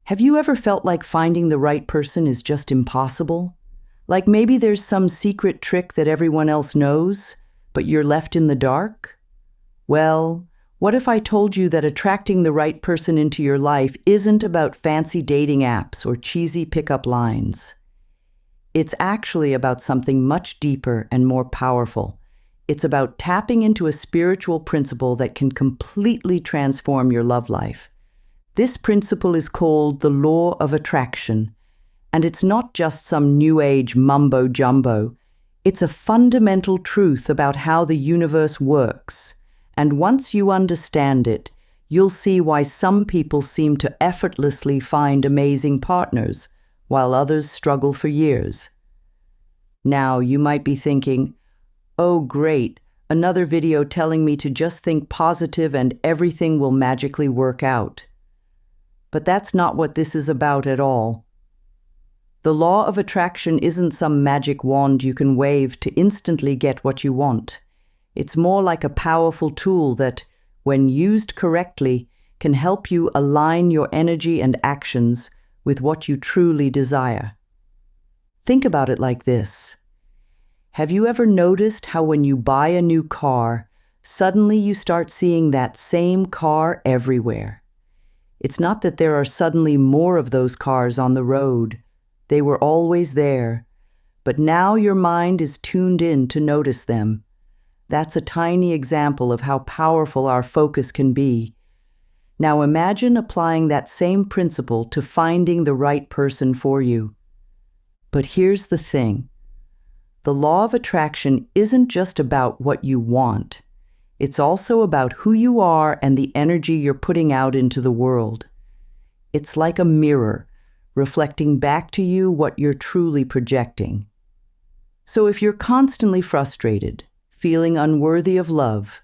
Have you ever felt like finding the right person is just impossible? Like maybe there's some secret trick that everyone else knows, but you're left in the dark? Well, what if I told you that attracting the right person into your life isn't about fancy dating apps or cheesy pickup lines? It's actually about something much deeper and more powerful. It's about tapping into a spiritual principle that can completely transform your love life. This principle is called the law of attraction, and it's not just some new age mumbo-jumbo. It's a fundamental truth about how the universe works, and once you understand it, you'll see why some people seem to effortlessly find amazing partners, while others struggle for years. Now, you might be thinking, oh great, another video telling me to just think positive and everything will magically work out. But that's not what this is about at all. The law of attraction isn't some magic wand you can wave to instantly get what you want. It's more like a powerful tool that, when used correctly, can help you align your energy and actions with what you truly desire. Think about it like this. Have you ever noticed how when you buy a new car, suddenly you start seeing that same car everywhere? It's not that there are suddenly more of those cars on the road. They were always there, but now your mind is tuned in to notice them. That's a tiny example of how powerful our focus can be. Now imagine applying that same principle to finding the right person for you. But here's the thing. The law of attraction isn't just about what you want. It's also about who you are and the energy you're putting out into the world. It's like a mirror, reflecting back to you what you're truly projecting. So if you're constantly frustrated, feeling unworthy of love,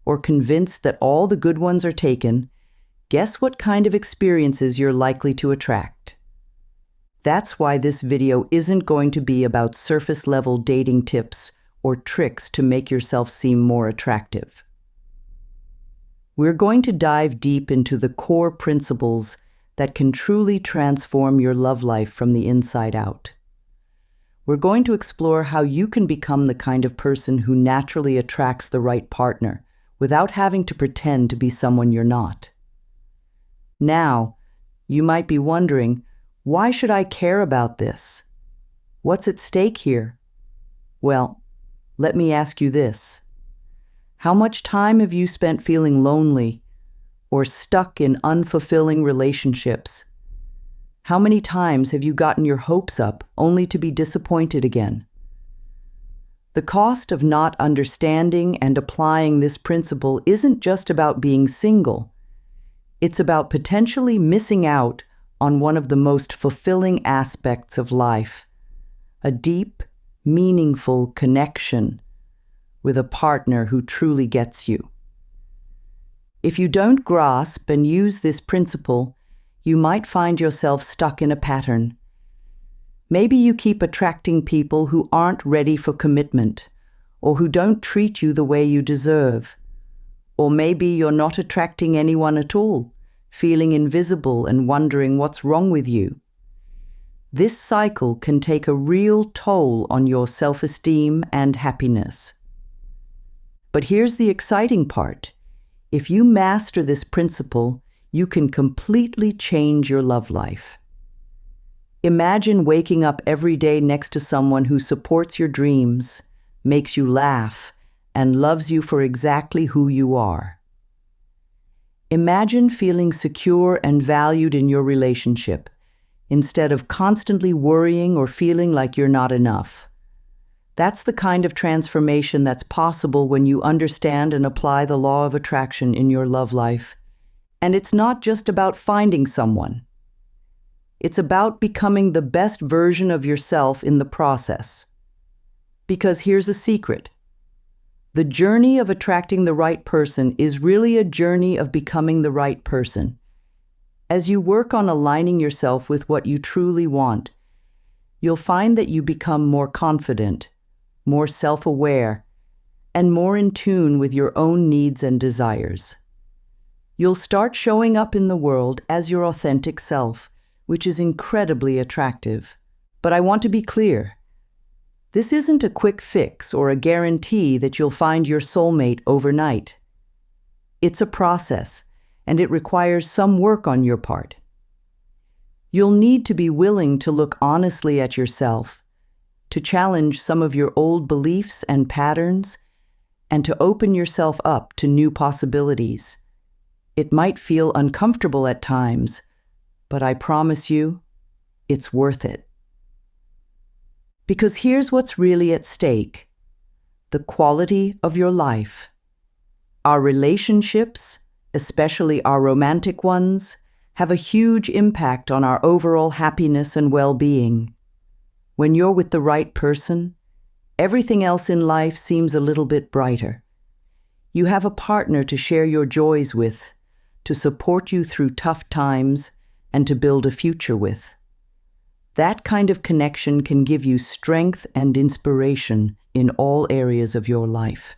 or convinced that all the good ones are taken, guess what kind of experiences you're likely to attract? That's why this video isn't going to be about surface-level dating tips or tricks to make yourself seem more attractive. We're going to dive deep into the core principles that can truly transform your love life from the inside out. We're going to explore how you can become the kind of person who naturally attracts the right partner without having to pretend to be someone you're not. Now, you might be wondering, why should I care about this? What's at stake here? Well, let me ask you this. How much time have you spent feeling lonely or stuck in unfulfilling relationships? How many times have you gotten your hopes up only to be disappointed again? The cost of not understanding and applying this principle isn't just about being single. It's about potentially missing out on one of the most fulfilling aspects of life, a deep, meaningful connection with a partner who truly gets you. If you don't grasp and use this principle, you might find yourself stuck in a pattern. Maybe you keep attracting people who aren't ready for commitment, or who don't treat you the way you deserve. Or maybe you're not attracting anyone at all, feeling invisible and wondering what's wrong with you. This cycle can take a real toll on your self-esteem and happiness. But here's the exciting part. If you master this principle, you can completely change your love life. Imagine waking up every day next to someone who supports your dreams, makes you laugh, and loves you for exactly who you are. Imagine feeling secure and valued in your relationship, instead of constantly worrying or feeling like you're not enough. That's the kind of transformation that's possible when you understand and apply the law of attraction in your love life. And it's not just about finding someone. It's about becoming the best version of yourself in the process. Because here's a secret. The journey of attracting the right person is really a journey of becoming the right person. As you work on aligning yourself with what you truly want, you'll find that you become more confident, more self-aware, and more in tune with your own needs and desires. You'll start showing up in the world as your authentic self, which is incredibly attractive. But I want to be clear. This isn't a quick fix or a guarantee that you'll find your soulmate overnight. It's a process, and it requires some work on your part. You'll need to be willing to look honestly at yourself, to challenge some of your old beliefs and patterns, and to open yourself up to new possibilities. It might feel uncomfortable at times, but I promise you, it's worth it. Because here's what's really at stake: the quality of your life. Our relationships, especially our romantic ones, have a huge impact on our overall happiness and well-being. When you're with the right person, everything else in life seems a little bit brighter. You have a partner to share your joys with, to support you through tough times, and to build a future with. That kind of connection can give you strength and inspiration in all areas of your life.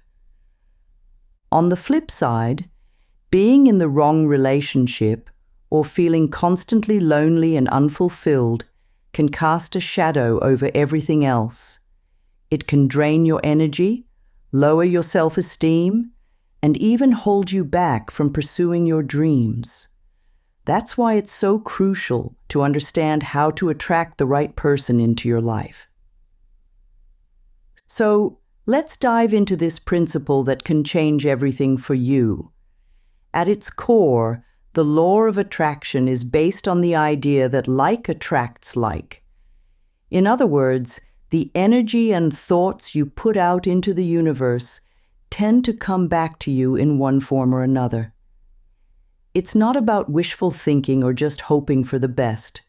On the flip side, being in the wrong relationship or feeling constantly lonely and unfulfilled can cast a shadow over everything else. It can drain your energy, lower your self-esteem, and even hold you back from pursuing your dreams. That's why it's so crucial to understand how to attract the right person into your life. So, let's dive into this principle that can change everything for you. At its core, the law of attraction is based on the idea that like attracts like. In other words, the energy and thoughts you put out into the universe tend to come back to you in one form or another. It's not about wishful thinking or just hoping for the best.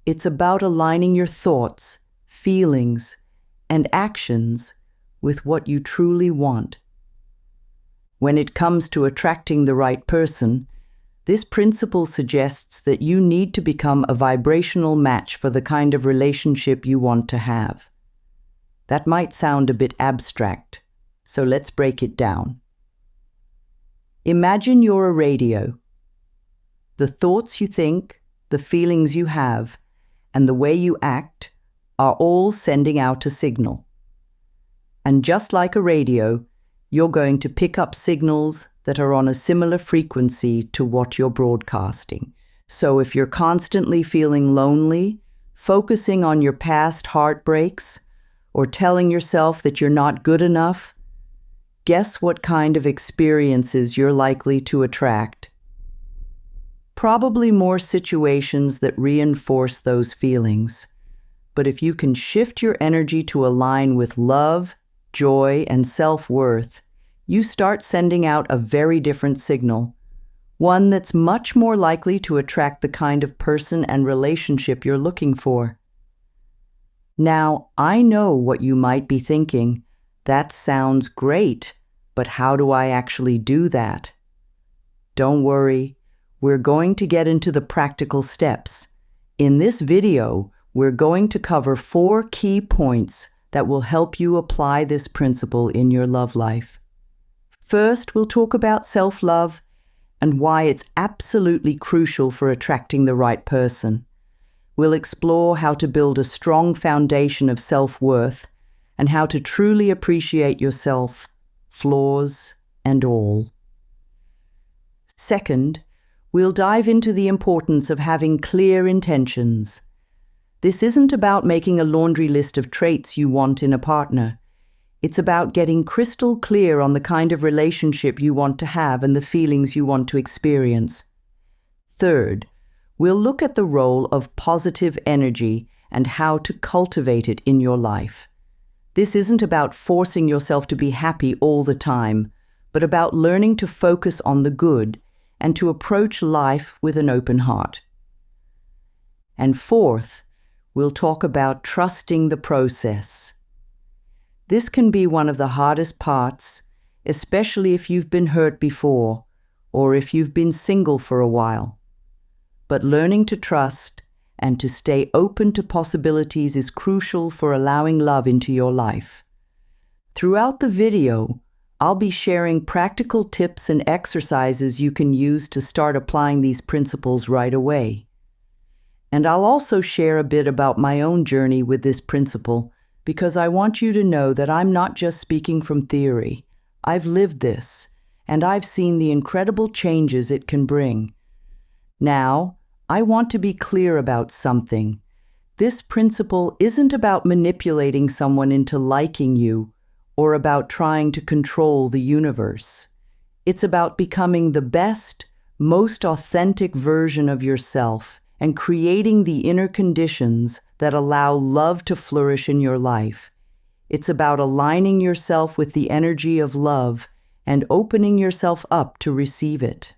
It's about aligning your thoughts, feelings, and actions with what you truly want. When it comes to attracting the right person, this principle suggests that you need to become a vibrational match for the kind of relationship you want to have. That might sound a bit abstract, so let's break it down. Imagine you're a radio. The thoughts you think, the feelings you have, and the way you act are all sending out a signal. And just like a radio, you're going to pick up signals that are on a similar frequency to what you're broadcasting. So if you're constantly feeling lonely, focusing on your past heartbreaks, or telling yourself that you're not good enough, guess what kind of experiences you're likely to attract? Probably more situations that reinforce those feelings. But if you can shift your energy to align with love, joy, and self-worth, you start sending out a very different signal, one that's much more likely to attract the kind of person and relationship you're looking for. Now, I know what you might be thinking. That sounds great, but how do I actually do that? Don't worry, we're going to get into the practical steps. In this video, we're going to cover 4 key points that will help you apply this principle in your love life. First, we'll talk about self-love and why it's absolutely crucial for attracting the right person. We'll explore how to build a strong foundation of self-worth and how to truly appreciate yourself, flaws and all. Second, we'll dive into the importance of having clear intentions. This isn't about making a laundry list of traits you want in a partner. It's about getting crystal clear on the kind of relationship you want to have and the feelings you want to experience. Third, we'll look at the role of positive energy and how to cultivate it in your life. This isn't about forcing yourself to be happy all the time, but about learning to focus on the good and to approach life with an open heart. And fourth, we'll talk about trusting the process. This can be one of the hardest parts, especially if you've been hurt before or if you've been single for a while. But learning to trust and to stay open to possibilities is crucial for allowing love into your life. Throughout the video, I'll be sharing practical tips and exercises you can use to start applying these principles right away. And I'll also share a bit about my own journey with this principle, because I want you to know that I'm not just speaking from theory. I've lived this, and I've seen the incredible changes it can bring. Now, I want to be clear about something. This principle isn't about manipulating someone into liking you or about trying to control the universe. It's about becoming the best, most authentic version of yourself and creating the inner conditions that allow love to flourish in your life. It's about aligning yourself with the energy of love and opening yourself up to receive it.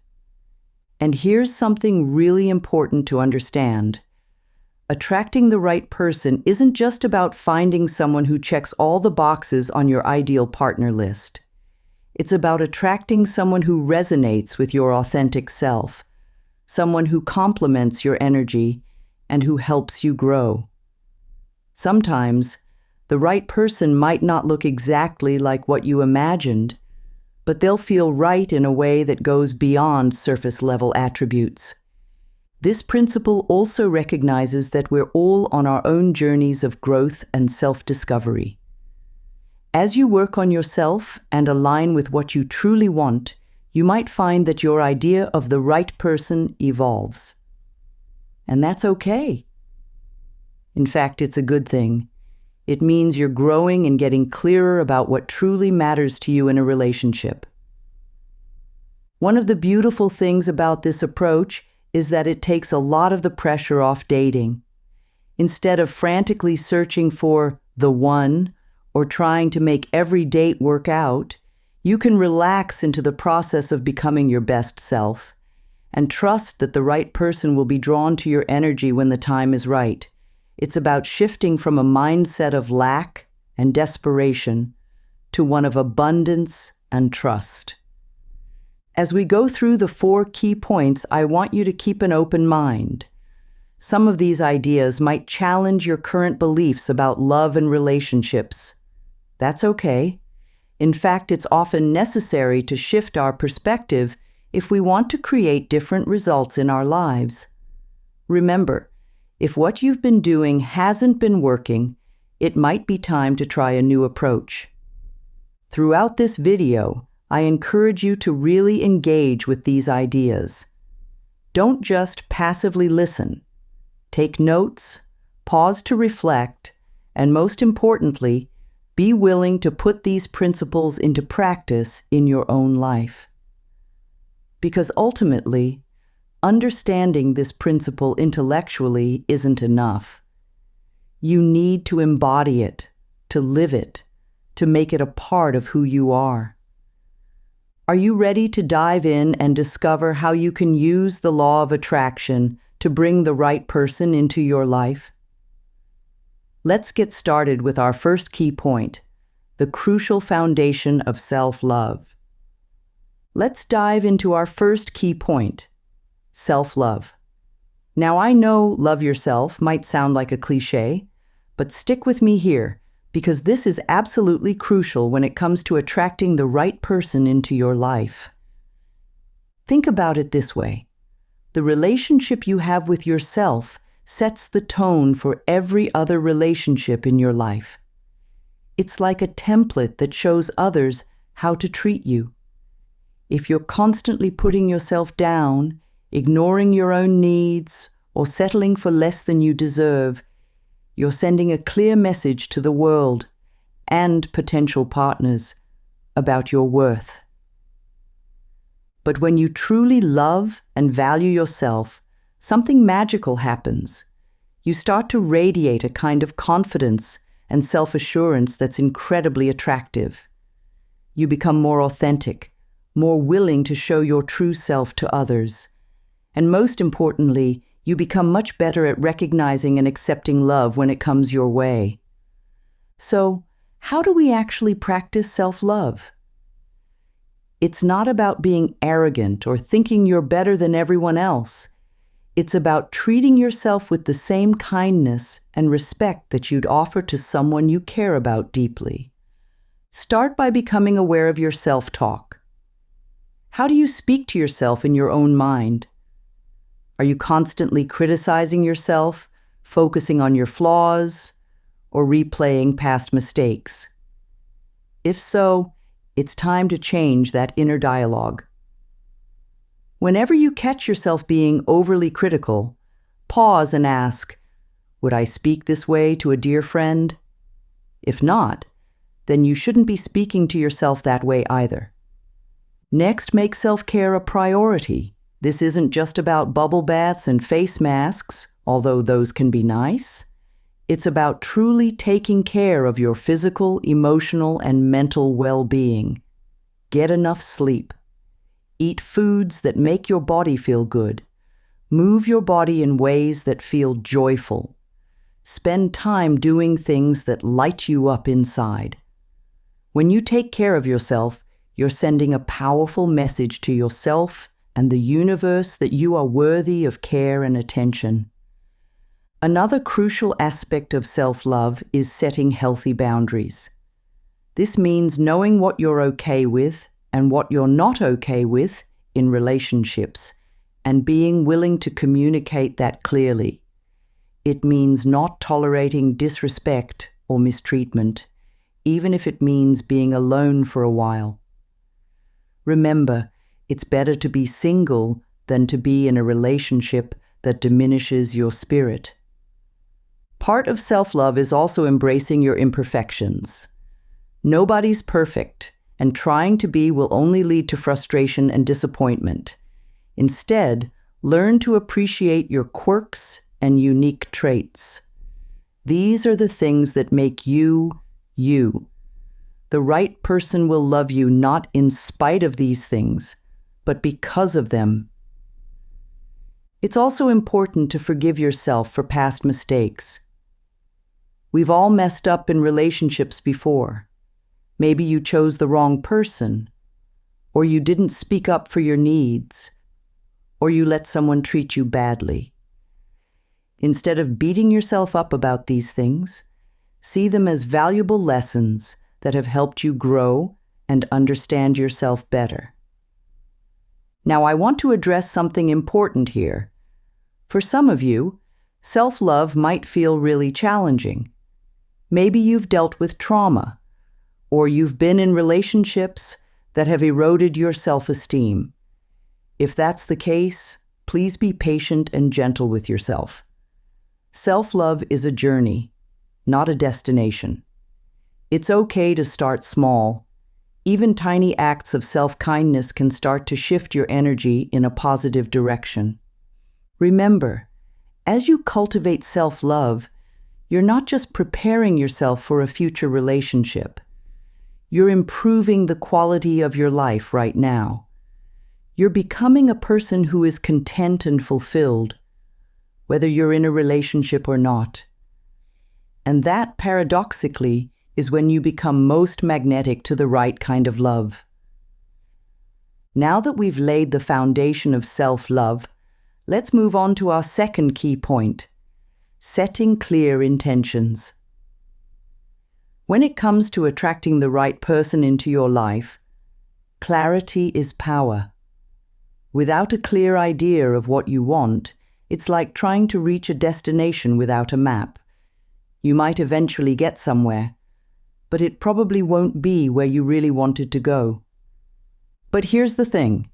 And here's something really important to understand. Attracting the right person isn't just about finding someone who checks all the boxes on your ideal partner list. It's about attracting someone who resonates with your authentic self, someone who complements your energy and who helps you grow. Sometimes, the right person might not look exactly like what you imagined, but they'll feel right in a way that goes beyond surface-level attributes. This principle also recognizes that we're all on our own journeys of growth and self-discovery. As you work on yourself and align with what you truly want, you might find that your idea of the right person evolves. And that's okay. In fact, it's a good thing. It means you're growing and getting clearer about what truly matters to you in a relationship. One of the beautiful things about this approach is that it takes a lot of the pressure off dating. Instead of frantically searching for the one or trying to make every date work out, you can relax into the process of becoming your best self and trust that the right person will be drawn to your energy when the time is right. It's about shifting from a mindset of lack and desperation to one of abundance and trust. As we go through the 4 key points, I want you to keep an open mind. Some of these ideas might challenge your current beliefs about love and relationships. That's okay. In fact, it's often necessary to shift our perspective if we want to create different results in our lives. Remember, if what you've been doing hasn't been working, it might be time to try a new approach. Throughout this video, I encourage you to really engage with these ideas. Don't just passively listen. Take notes, pause to reflect, and most importantly, be willing to put these principles into practice in your own life. Because ultimately, understanding this principle intellectually isn't enough. You need to embody it, to live it, to make it a part of who you are. Are you ready to dive in and discover how you can use the law of attraction to bring the right person into your life? Let's get started with our first key point, the crucial foundation of self-love. Let's dive into our first key point, self-love. Now, I know love yourself might sound like a cliché, but stick with me here, because this is absolutely crucial when it comes to attracting the right person into your life. Think about it this way. The relationship you have with yourself sets the tone for every other relationship in your life. It's like a template that shows others how to treat you. If you're constantly putting yourself down, ignoring your own needs, or settling for less than you deserve, you're sending a clear message to the world and potential partners about your worth. But when you truly love and value yourself, something magical happens. You start to radiate a kind of confidence and self-assurance that's incredibly attractive. You become more authentic, more willing to show your true self to others. And most importantly, you become much better at recognizing and accepting love when it comes your way. So, how do we actually practice self-love? It's not about being arrogant or thinking you're better than everyone else. It's about treating yourself with the same kindness and respect that you'd offer to someone you care about deeply. Start by becoming aware of your self-talk. How do you speak to yourself in your own mind? Are you constantly criticizing yourself, focusing on your flaws, or replaying past mistakes? If so, it's time to change that inner dialogue. Whenever you catch yourself being overly critical, pause and ask, would I speak this way to a dear friend? If not, then you shouldn't be speaking to yourself that way either. Next, make self-care a priority. This isn't just about bubble baths and face masks, although those can be nice. It's about truly taking care of your physical, emotional, and mental well-being. Get enough sleep. Eat foods that make your body feel good. Move your body in ways that feel joyful. Spend time doing things that light you up inside. When you take care of yourself, you're sending a powerful message to yourself and the universe that you are worthy of care and attention. Another crucial aspect of self-love is setting healthy boundaries. This means knowing what you're okay with and what you're not okay with in relationships, and being willing to communicate that clearly. It means not tolerating disrespect or mistreatment, even if it means being alone for a while. Remember, it's better to be single than to be in a relationship that diminishes your spirit. Part of self-love is also embracing your imperfections. Nobody's perfect, and trying to be will only lead to frustration and disappointment. Instead, learn to appreciate your quirks and unique traits. These are the things that make you, you. The right person will love you not in spite of these things, but because of them. It's also important to forgive yourself for past mistakes. We've all messed up in relationships before. Maybe you chose the wrong person, or you didn't speak up for your needs, or you let someone treat you badly. Instead of beating yourself up about these things, see them as valuable lessons that have helped you grow and understand yourself better. Now, I want to address something important here. For some of you, self-love might feel really challenging. Maybe you've dealt with trauma, or you've been in relationships that have eroded your self-esteem. If that's the case, please be patient and gentle with yourself. Self-love is a journey, not a destination. It's okay to start small. Even tiny acts of self-kindness can start to shift your energy in a positive direction. Remember, as you cultivate self-love, you're not just preparing yourself for a future relationship. You're improving the quality of your life right now. You're becoming a person who is content and fulfilled, whether you're in a relationship or not. And that, paradoxically, is when you become most magnetic to the right kind of love. Now that we've laid the foundation of self-love, let's move on to our second key point: setting clear intentions. When it comes to attracting the right person into your life, clarity is power. Without a clear idea of what you want, it's like trying to reach a destination without a map. You might eventually get somewhere, but it probably won't be where you really wanted to go. But here's the thing.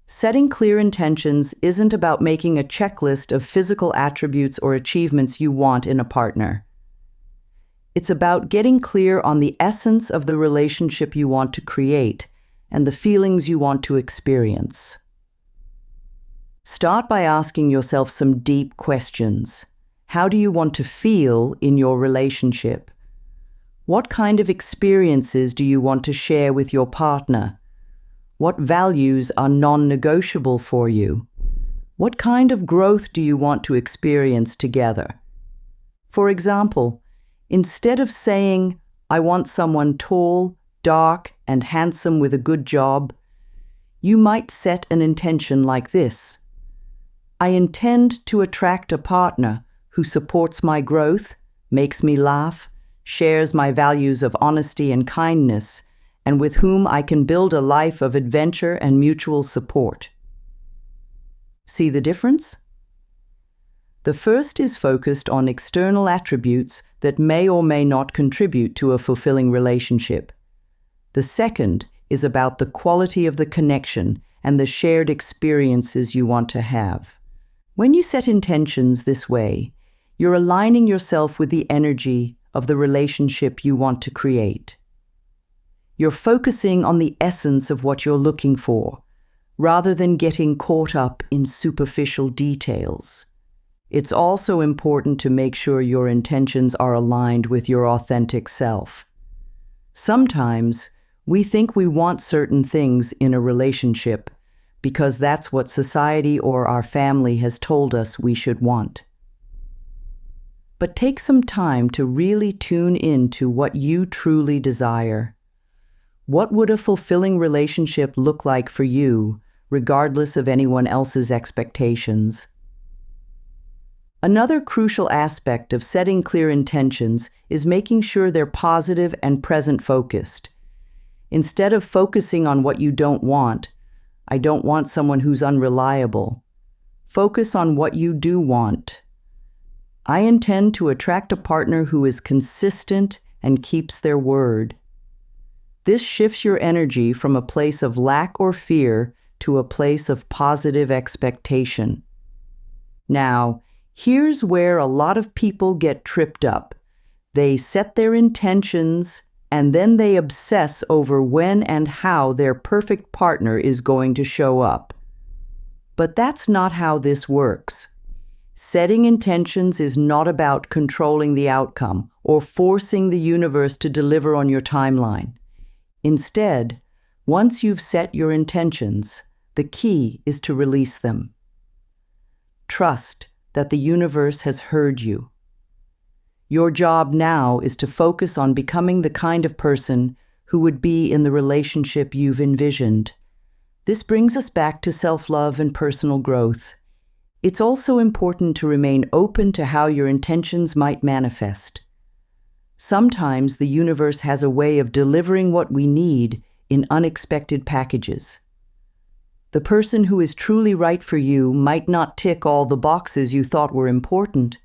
Setting clear intentions isn't about making a checklist of physical attributes or achievements you want in a partner. It's about getting clear on the essence of the relationship you want to create and the feelings you want to experience. Start by asking yourself some deep questions. How do you want to feel in your relationship? What kind of experiences do you want to share with your partner? What values are non-negotiable for you? What kind of growth do you want to experience together? For example, instead of saying, "I want someone tall, dark, and handsome with a good job," you might set an intention like this: "I intend to attract a partner who supports my growth, makes me laugh, shares my values of honesty and kindness, and with whom I can build a life of adventure and mutual support." See the difference? The first is focused on external attributes that may or may not contribute to a fulfilling relationship. The second is about the quality of the connection and the shared experiences you want to have. When you set intentions this way, you're aligning yourself with the energy of the relationship you want to create. You're focusing on the essence of what you're looking for, rather than getting caught up in superficial details. It's also important to make sure your intentions are aligned with your authentic self. Sometimes, we think we want certain things in a relationship because that's what society or our family has told us we should want. But take some time to really tune into what you truly desire. What would a fulfilling relationship look like for you, regardless of anyone else's expectations? Another crucial aspect of setting clear intentions is making sure they're positive and present-focused. Instead of focusing on what you don't want, I don't want someone who's unreliable. Focus on what you do want. I intend to attract a partner who is consistent and keeps their word. This shifts your energy from a place of lack or fear to a place of positive expectation. Now, here's where a lot of people get tripped up. They set their intentions, and then they obsess over when and how their perfect partner is going to show up. But that's not how this works. Setting intentions is not about controlling the outcome or forcing the universe to deliver on your timeline. Instead, once you've set your intentions, the key is to release them. Trust that the universe has heard you. Your job now is to focus on becoming the kind of person who would be in the relationship you've envisioned. This brings us back to self-love and personal growth. It's also important to remain open to how your intentions might manifest. Sometimes the universe has a way of delivering what we need in unexpected packages. The person who is truly right for you might not tick all the boxes you thought were important,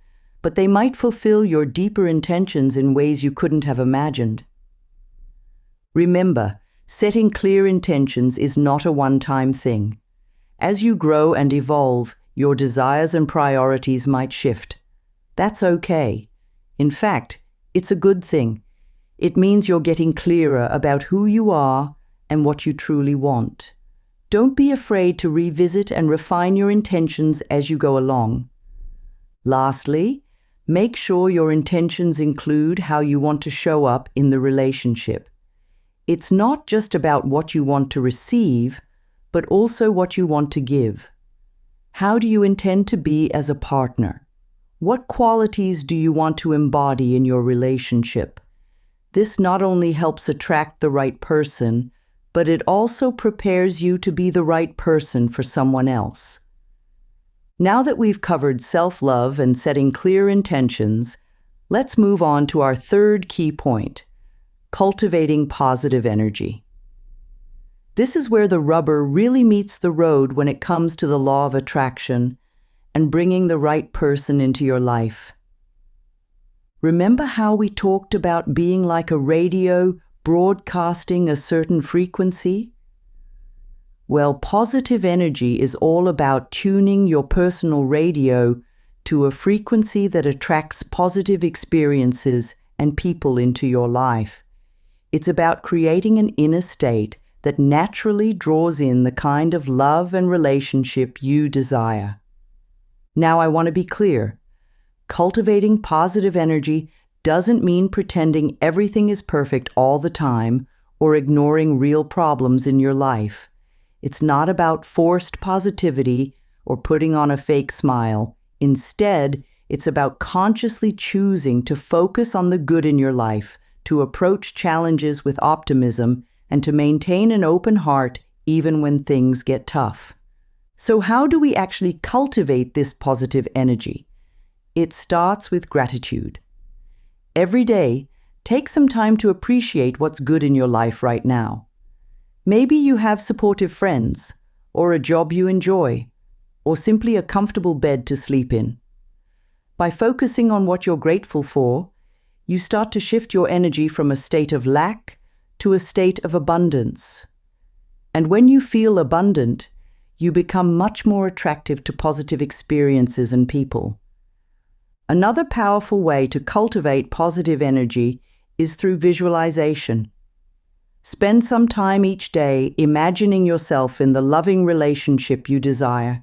but they might fulfill your deeper intentions in ways you couldn't have imagined. Remember, setting clear intentions is not a one-time thing. As you grow and evolve, your desires and priorities might shift. That's okay. In fact, it's a good thing. It means you're getting clearer about who you are and what you truly want. Don't be afraid to revisit and refine your intentions as you go along. Lastly, make sure your intentions include how you want to show up in the relationship. It's not just about what you want to receive, but also what you want to give. How do you intend to be as a partner? What qualities do you want to embody in your relationship? This not only helps attract the right person, but it also prepares you to be the right person for someone else. Now that we've covered self-love and setting clear intentions, let's move on to our third key point, cultivating positive energy. This is where the rubber really meets the road when it comes to the law of attraction and bringing the right person into your life. Remember how we talked about being like a radio broadcasting a certain frequency? Well, positive energy is all about tuning your personal radio to a frequency that attracts positive experiences and people into your life. It's about creating an inner state that naturally draws in the kind of love and relationship you desire. Now, I want to be clear. Cultivating positive energy doesn't mean pretending everything is perfect all the time or ignoring real problems in your life. It's not about forced positivity or putting on a fake smile. Instead, it's about consciously choosing to focus on the good in your life, to approach challenges with optimism, and to maintain an open heart even when things get tough. So how do we actually cultivate this positive energy? It starts with gratitude. Every day, take some time to appreciate what's good in your life right now. Maybe you have supportive friends, or a job you enjoy, or simply a comfortable bed to sleep in. By focusing on what you're grateful for, you start to shift your energy from a state of lack to a state of abundance. And when you feel abundant, you become much more attractive to positive experiences and people. Another powerful way to cultivate positive energy is through visualization. Spend some time each day imagining yourself in the loving relationship you desire.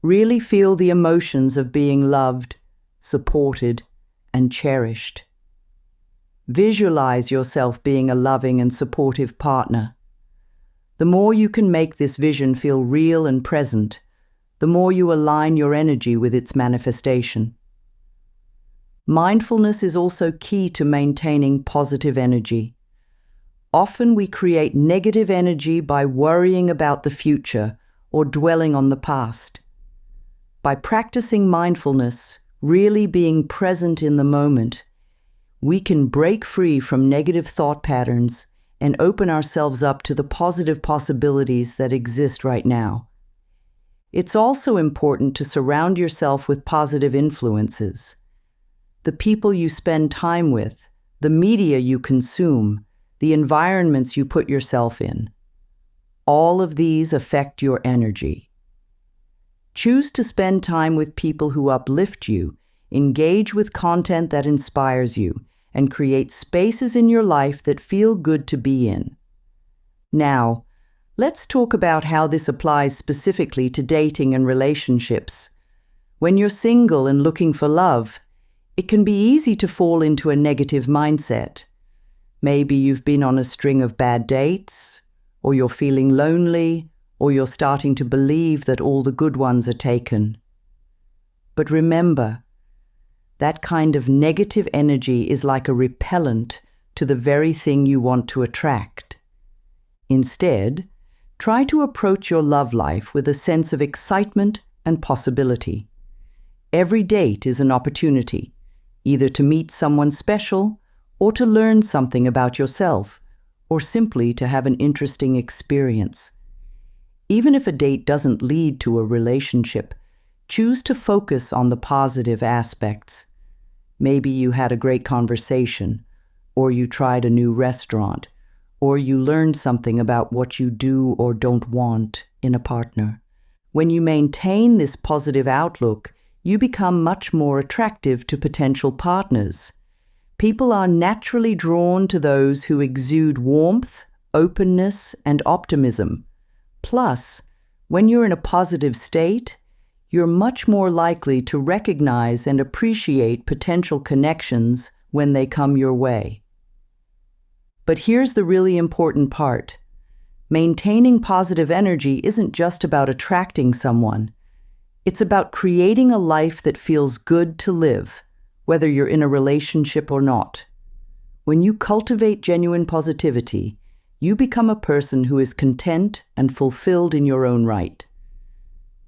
Really feel the emotions of being loved, supported, and cherished. Visualize yourself being a loving and supportive partner. The more you can make this vision feel real and present, the more you align your energy with its manifestation. Mindfulness is also key to maintaining positive energy. Often we create negative energy by worrying about the future or dwelling on the past. By practicing mindfulness, really being present in the moment, we can break free from negative thought patterns and open ourselves up to the positive possibilities that exist right now. It's also important to surround yourself with positive influences. The people you spend time with, the media you consume, the environments you put yourself in. All of these affect your energy. Choose to spend time with people who uplift you, engage with content that inspires you, and create spaces in your life that feel good to be in. Now, let's talk about how this applies specifically to dating and relationships. When you're single and looking for love, it can be easy to fall into a negative mindset. Maybe you've been on a string of bad dates, or you're feeling lonely, or you're starting to believe that all the good ones are taken. But remember, that kind of negative energy is like a repellent to the very thing you want to attract. Instead, try to approach your love life with a sense of excitement and possibility. Every date is an opportunity, either to meet someone special, or to learn something about yourself, or simply to have an interesting experience. Even if a date doesn't lead to a relationship, choose to focus on the positive aspects. Maybe you had a great conversation, or you tried a new restaurant, or you learned something about what you do or don't want in a partner. When you maintain this positive outlook, you become much more attractive to potential partners. People are naturally drawn to those who exude warmth, openness, and optimism. Plus, when you're in a positive state, you're much more likely to recognize and appreciate potential connections when they come your way. But here's the really important part. Maintaining positive energy isn't just about attracting someone. It's about creating a life that feels good to live, whether you're in a relationship or not. When you cultivate genuine positivity, you become a person who is content and fulfilled in your own right.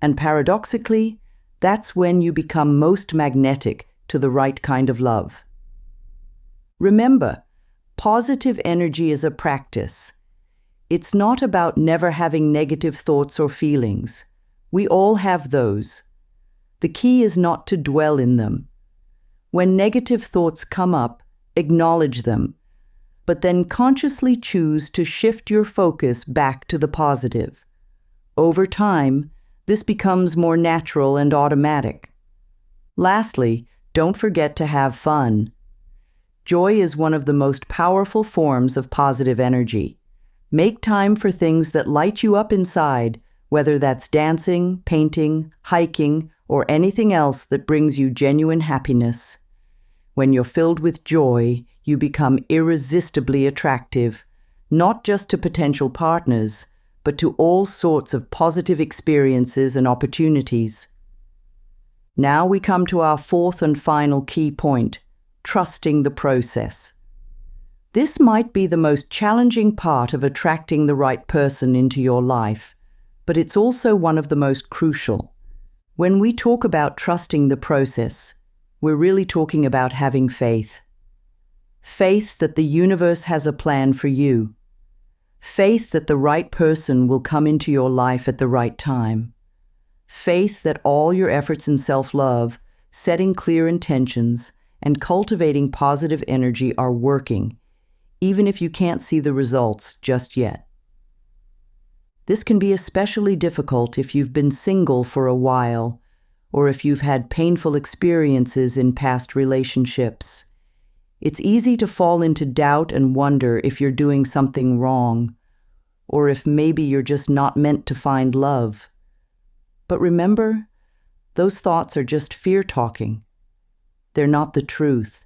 And paradoxically, that's when you become most magnetic to the right kind of love. Remember, positive energy is a practice. It's not about never having negative thoughts or feelings. We all have those. The key is not to dwell in them. When negative thoughts come up, acknowledge them, but then consciously choose to shift your focus back to the positive. Over time, this becomes more natural and automatic. Lastly, don't forget to have fun. Joy is one of the most powerful forms of positive energy. Make time for things that light you up inside, whether that's dancing, painting, hiking, or anything else that brings you genuine happiness. When you're filled with joy, you become irresistibly attractive, not just to potential partners, but to all sorts of positive experiences and opportunities. Now we come to our fourth and final key point, trusting the process. This might be the most challenging part of attracting the right person into your life, but it's also one of the most crucial. When we talk about trusting the process, we're really talking about having faith. Faith that the universe has a plan for you. Faith that the right person will come into your life at the right time. faith that all your efforts in self-love, setting clear intentions, and cultivating positive energy are working, even if you can't see the results just yet. This can be especially difficult if you've been single for a while, or if you've had painful experiences in past relationships. It's easy to fall into doubt and wonder if you're doing something wrong, or if maybe you're just not meant to find love. But remember, those thoughts are just fear talking. They're not the truth.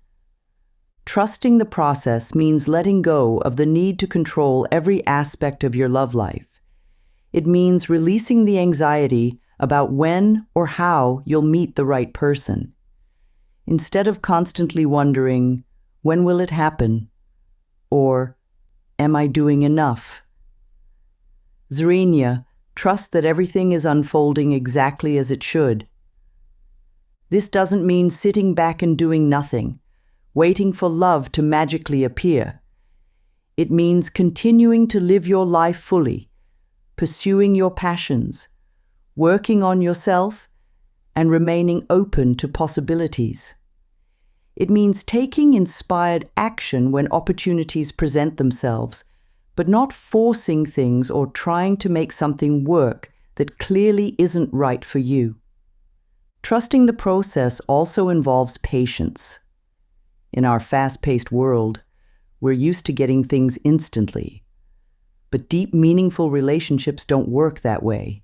Trusting the process means letting go of the need to control every aspect of your love life. It means releasing the anxiety about when or how you'll meet the right person. Instead of constantly wondering, when will it happen? Or, am I doing enough? Zrenia, trust that everything is unfolding exactly as it should. This doesn't mean sitting back and doing nothing, waiting for love to magically appear. It means continuing to live your life fully, pursuing your passions, working on yourself, and remaining open to possibilities. It means taking inspired action when opportunities present themselves, but not forcing things or trying to make something work that clearly isn't right for you. Trusting the process also involves patience. In our fast-paced world, we're used to getting things instantly. But deep, meaningful relationships don't work that way.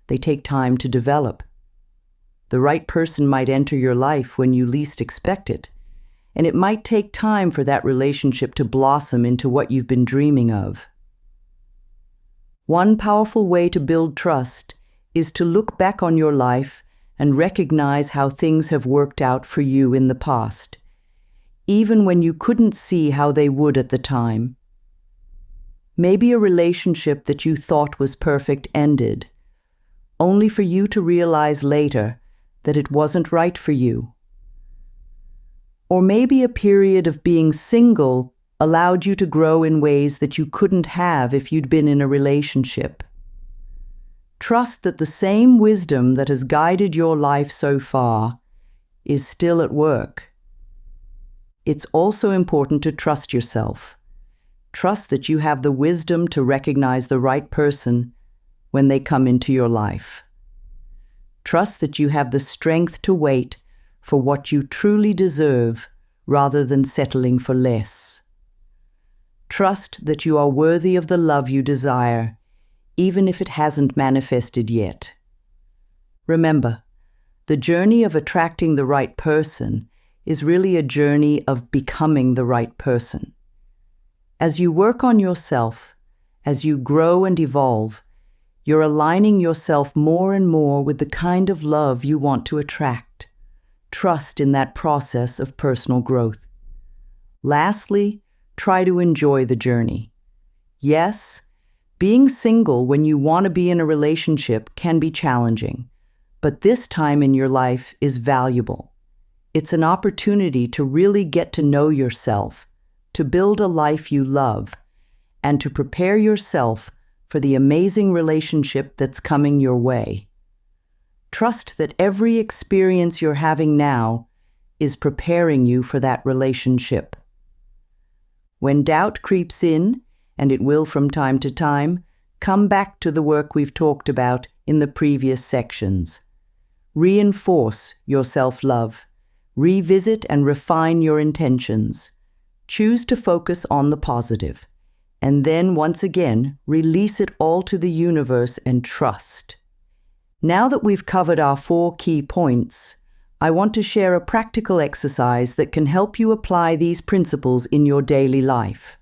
They take time to develop. The right person might enter your life when you least expect it, and it might take time for that relationship to blossom into what you've been dreaming of. One powerful way to build trust is to look back on your life and recognize how things have worked out for you in the past, even when you couldn't see how they would at the time. Maybe a relationship that you thought was perfect ended, only for you to realize later that it wasn't right for you. Or maybe a period of being single allowed you to grow in ways that you couldn't have if you'd been in a relationship. Trust that the same wisdom that has guided your life so far is still at work. It's also important to trust yourself. Trust that you have the wisdom to recognize the right person when they come into your life. Trust that you have the strength to wait for what you truly deserve rather than settling for less. Trust that you are worthy of the love you desire, even if it hasn't manifested yet. Remember, the journey of attracting the right person is really a journey of becoming the right person. As you work on yourself, as you grow and evolve, you're aligning yourself more and more with the kind of love you want to attract. Trust in that process of personal growth. Lastly, try to enjoy the journey. Yes, being single when you want to be in a relationship can be challenging, but this time in your life is valuable. It's an opportunity to really get to know yourself, to build a life you love, and to prepare yourself for the amazing relationship that's coming your way. Trust that every experience you're having now is preparing you for that relationship. When doubt creeps in, and it will from time to time, come back to the work we've talked about in the previous sections. Reinforce your self-love. Revisit and refine your intentions. Choose to focus on the positive. And then, once again, release it all to the universe and trust. Now that we've covered our 4 key points, I want to share a practical exercise that can help you apply these principles in your daily life.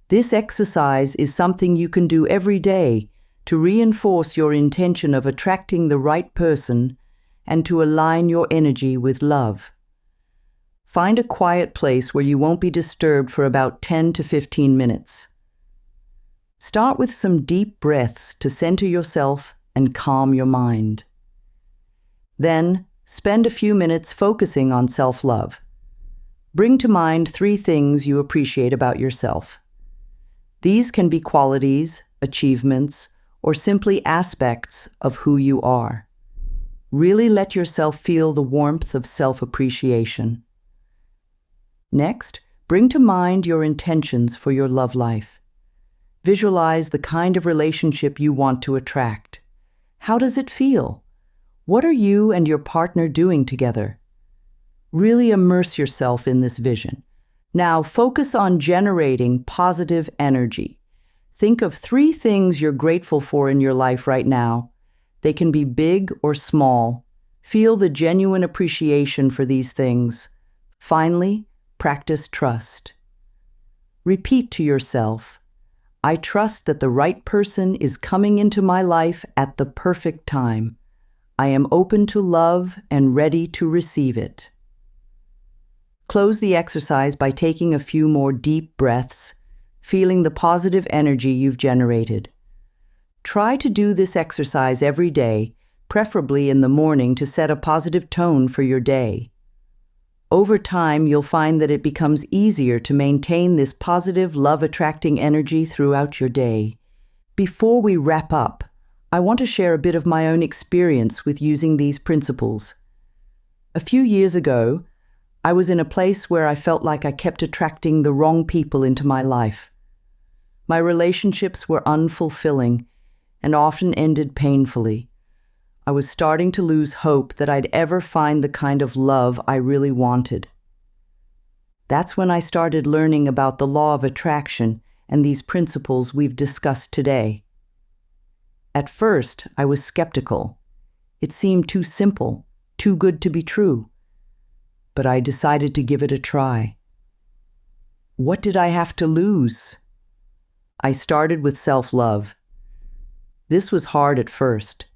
This exercise is something you can do every day to reinforce your intention of attracting the right person and to align your energy with love. Find a quiet place where you won't be disturbed for about 10 to 15 minutes. Start with some deep breaths to center yourself and calm your mind. Then, spend a few minutes focusing on self-love. Bring to mind 3 things you appreciate about yourself. These can be qualities, achievements, or simply aspects of who you are. Really let yourself feel the warmth of self-appreciation. Next, bring to mind your intentions for your love life. Visualize the kind of relationship you want to attract. How does it feel? What are you and your partner doing together? Really immerse yourself in this vision. Now focus on generating positive energy. Think of 3 things you're grateful for in your life right now. They can be big or small. Feel the genuine appreciation for these things. Finally, practice trust. Repeat to yourself, I trust that the right person is coming into my life at the perfect time. I am open to love and ready to receive it. Close the exercise by taking a few more deep breaths, feeling the positive energy you've generated. Try to do this exercise every day, preferably in the morning, to set a positive tone for your day. Over time, you'll find that it becomes easier to maintain this positive, love-attracting energy throughout your day. Before we wrap up, I want to share a bit of my own experience with using these principles. A few years ago, I was in a place where I felt like I kept attracting the wrong people into my life. My relationships were unfulfilling and often ended painfully. I was starting to lose hope that I'd ever find the kind of love I really wanted. That's when I started learning about the law of attraction and these principles we've discussed today. At first, I was skeptical. It seemed too simple, too good to be true. But I decided to give it a try. What did I have to lose? I started with self-love. This was hard at first.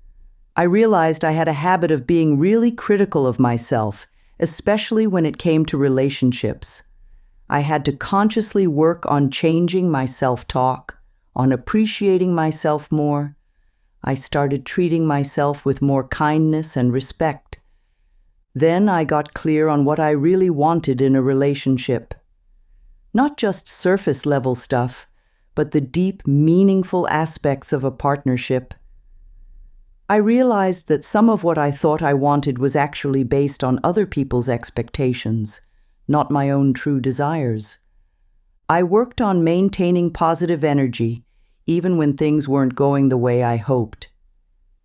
I realized I had a habit of being really critical of myself, especially when it came to relationships. I had to consciously work on changing my self-talk, on appreciating myself more. I started treating myself with more kindness and respect. Then I got clear on what I really wanted in a relationship. Not just surface-level stuff, but the deep, meaningful aspects of a partnership. I realized that some of what I thought I wanted was actually based on other people's expectations, not my own true desires. I worked on maintaining positive energy, even when things weren't going the way I hoped.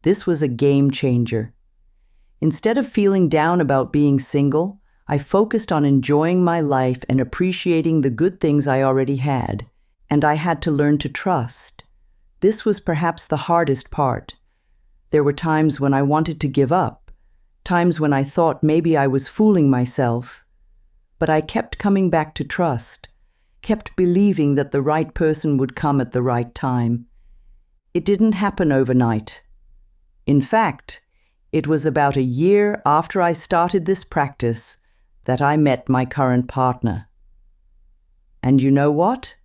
This was a game changer. Instead of feeling down about being single, I focused on enjoying my life and appreciating the good things I already had, and I had to learn to trust. This was perhaps the hardest part. There were times when I wanted to give up, times when I thought maybe I was fooling myself, but I kept coming back to trust, kept believing that the right person would come at the right time. It didn't happen overnight. In fact, it was about a year after I started this practice that I met my current partner. And you know what?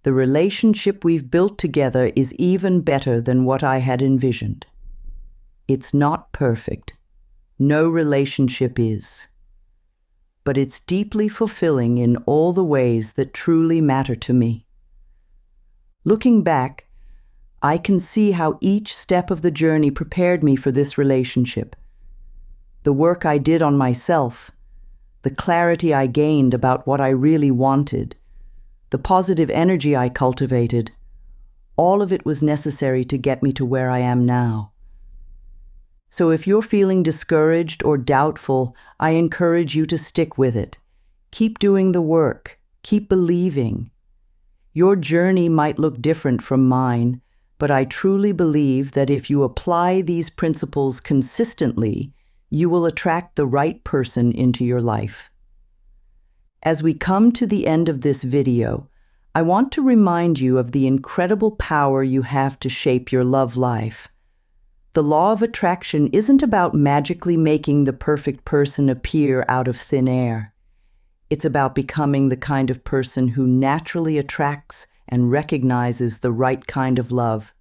The relationship we've built together is even better than what I had envisioned. It's not perfect. No relationship is. But it's deeply fulfilling in all the ways that truly matter to me. Looking back, I can see how each step of the journey prepared me for this relationship. The work I did on myself, the clarity I gained about what I really wanted, the positive energy I cultivated, all of it was necessary to get me to where I am now. So if you're feeling discouraged or doubtful, I encourage you to stick with it. Keep doing the work. Keep believing. Your journey might look different from mine, but I truly believe that if you apply these principles consistently, you will attract the right person into your life. As we come to the end of this video, I want to remind you of the incredible power you have to shape your love life. The law of attraction isn't about magically making the perfect person appear out of thin air. It's about becoming the kind of person who naturally attracts and recognizes the right kind of love.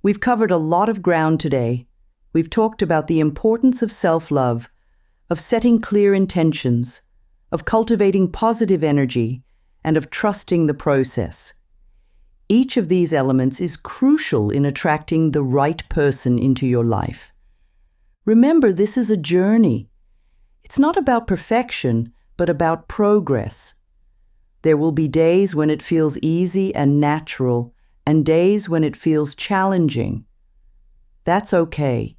We've covered a lot of ground today. We've talked about the importance of self-love, of setting clear intentions, of cultivating positive energy, and of trusting the process. Each of these elements is crucial in attracting the right person into your life. Remember, this is a journey. It's not about perfection, but about progress. There will be days when it feels easy and natural, and days when it feels challenging. That's okay.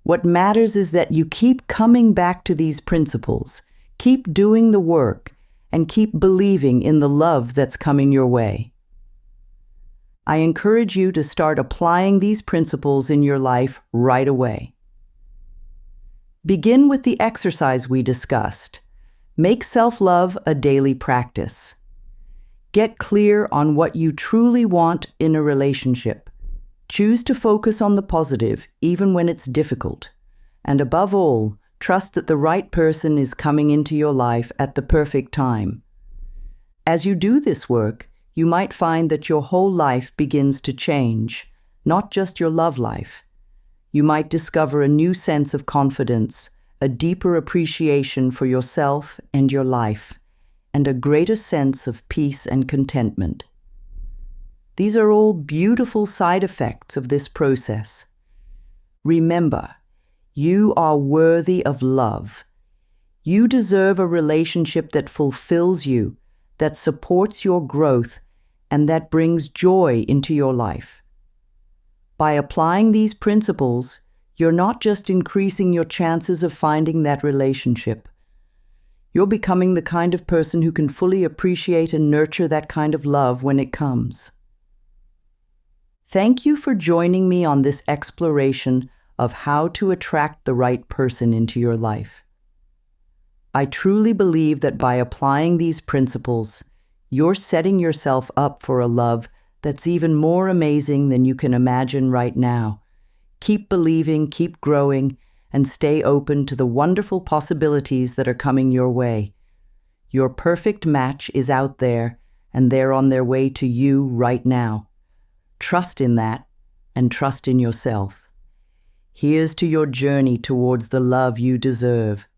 What matters is that you keep coming back to these principles, keep doing the work, and keep believing in the love that's coming your way. I encourage you to start applying these principles in your life right away. Begin with the exercise we discussed. Make self-love a daily practice. Get clear on what you truly want in a relationship. Choose to focus on the positive, even when it's difficult. And above all, trust that the right person is coming into your life at the perfect time. As you do this work, you might find that your whole life begins to change, not just your love life. You might discover a new sense of confidence, a deeper appreciation for yourself and your life, and a greater sense of peace and contentment. These are all beautiful side effects of this process. Remember, you are worthy of love. You deserve a relationship that fulfills you, that supports your growth, and that brings joy into your life. By applying these principles, you're not just increasing your chances of finding that relationship. You're becoming the kind of person who can fully appreciate and nurture that kind of love when it comes. Thank you for joining me on this exploration of how to attract the right person into your life. I truly believe that by applying these principles, you're setting yourself up for a love that's even more amazing than you can imagine right now. Keep believing, keep growing, and stay open to the wonderful possibilities that are coming your way. Your perfect match is out there, and they're on their way to you right now. Trust in that, and trust in yourself. Here's to your journey towards the love you deserve.